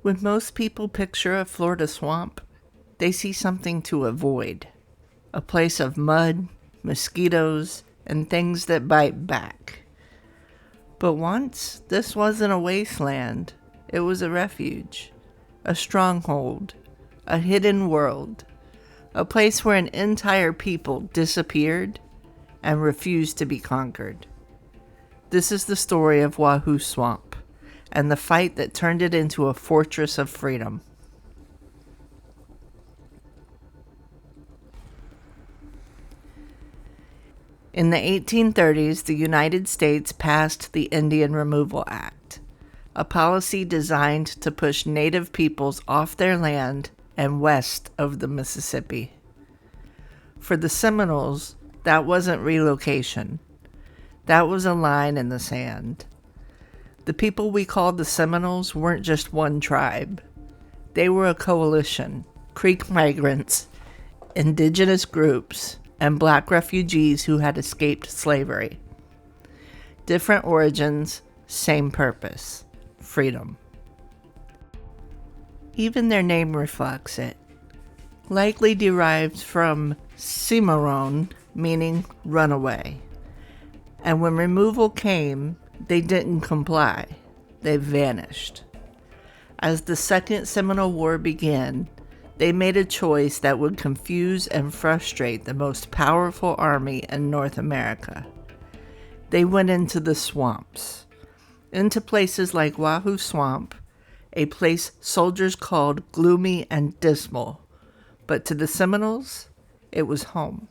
When most people picture a Florida swamp, they see something to avoid. A place of mud, mosquitoes, and things that bite back. But once, this wasn't a wasteland. It was a refuge, a stronghold, a hidden world, a place where an entire people disappeared and refused to be conquered. This is the story of Wahoo Swamp and the fight that turned it into a fortress of freedom. In the 1830s, the United States passed the Indian Removal Act, a policy designed to push Native peoples off their land and west of the Mississippi. For the Seminoles, that wasn't relocation. That was a line in the sand. The people we called the Seminoles weren't just one tribe. They were a coalition, Creek migrants, indigenous groups, and black refugees who had escaped slavery. Different origins, same purpose, freedom. Even their name reflects it. Likely derived from cimarron, meaning runaway. And when removal came, they didn't comply. They vanished. As the Second Seminole War began, they made a choice that would confuse and frustrate the most powerful army in North America. They went into the swamps, into places like Wahoo Swamp, a place soldiers called gloomy and dismal, but to the Seminoles, it was home.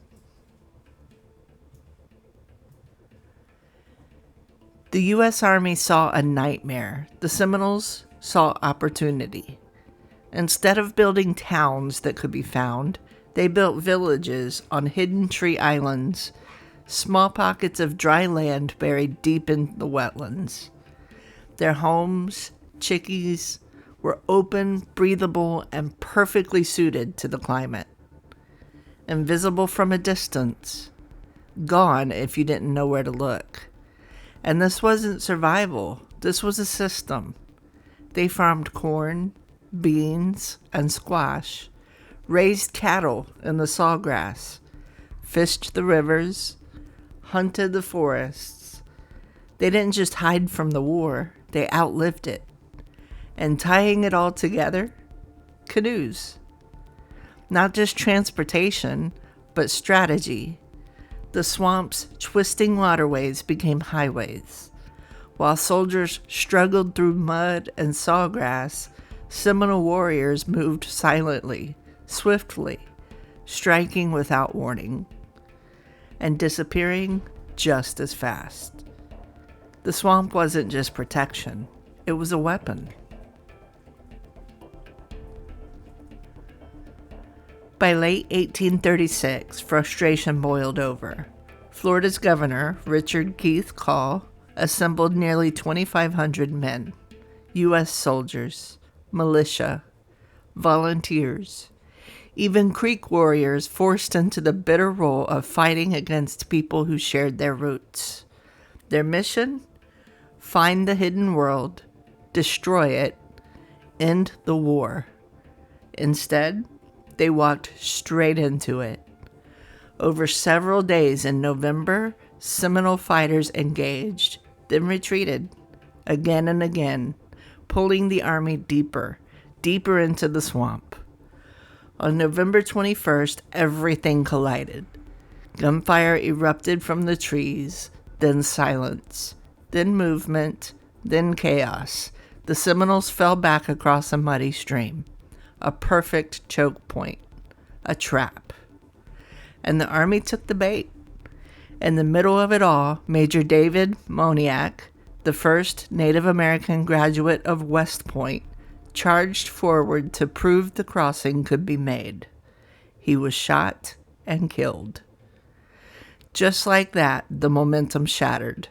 The U.S. Army saw a nightmare. The Seminoles saw opportunity. Instead of building towns that could be found, they built villages on hidden tree islands, small pockets of dry land buried deep in the wetlands. Their homes, chickees, were open, breathable, and perfectly suited to the climate. Invisible from a distance. Gone if you didn't know where to look. And this wasn't survival. This was a system. They farmed corn, beans, and squash, raised cattle in the sawgrass, fished the rivers, hunted the forests. They didn't just hide from the war, they outlived it. And tying it all together, canoes. Not just transportation, but strategy. The swamp's twisting waterways became highways. While soldiers struggled through mud and sawgrass, Seminole warriors moved silently, swiftly, striking without warning, and disappearing just as fast. The swamp wasn't just protection, it was a weapon. By late 1836, frustration boiled over. Florida's governor, Richard Keith Call, assembled nearly 2,500 men, U.S. soldiers, militia, volunteers, even Creek warriors forced into the bitter role of fighting against people who shared their roots. Their mission? Find the hidden world, destroy it, end the war. Instead, they walked straight into it. Over several days in November, Seminole fighters engaged, then retreated, again and again, pulling the army deeper, deeper into the swamp. On November 21st, everything collided. Gunfire erupted from the trees, then silence, then movement, then chaos. The Seminoles fell back across a muddy stream. A perfect choke point, a trap. And the army took the bait. In the middle of it all, Major David Moniak, the first Native American graduate of West Point, charged forward to prove the crossing could be made. He was shot and killed. Just like that, the momentum shattered.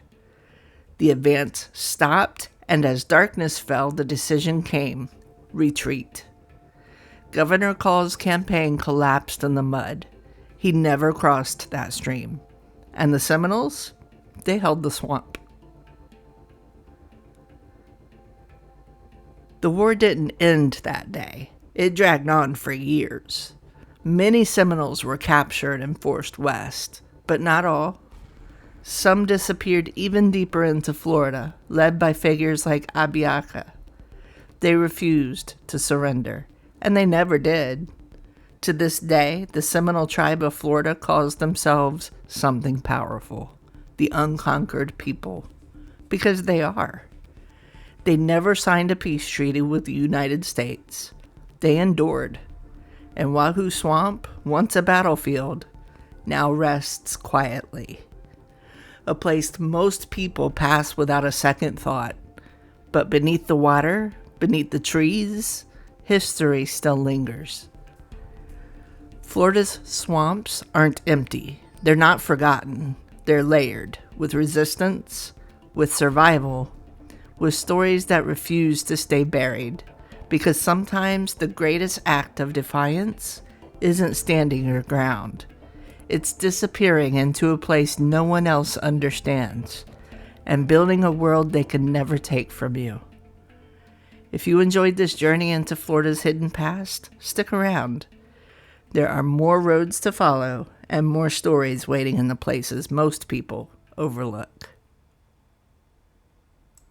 The advance stopped, and as darkness fell, the decision came: retreat. Governor Call's campaign collapsed in the mud. He never crossed that stream. And the Seminoles, they held the swamp. The war didn't end that day. It dragged on for years. Many Seminoles were captured and forced west, but not all. Some disappeared even deeper into Florida, led by figures like Abiaka. They refused to surrender, and they never did. To this day, the Seminole tribe of Florida calls themselves something powerful, the Unconquered People, because they are. They never signed a peace treaty with the United States. They endured. And Wahoo Swamp, once a battlefield, now rests quietly. A place most people pass without a second thought. But beneath the water, beneath the trees, history still lingers. Florida's swamps aren't empty. They're not forgotten. They're layered with resistance, with survival, with stories that refuse to stay buried. Because sometimes the greatest act of defiance isn't standing your ground. It's disappearing into a place no one else understands and building a world they can never take from you. If you enjoyed this journey into Florida's hidden past, stick around. There are more roads to follow and more stories waiting in the places most people overlook.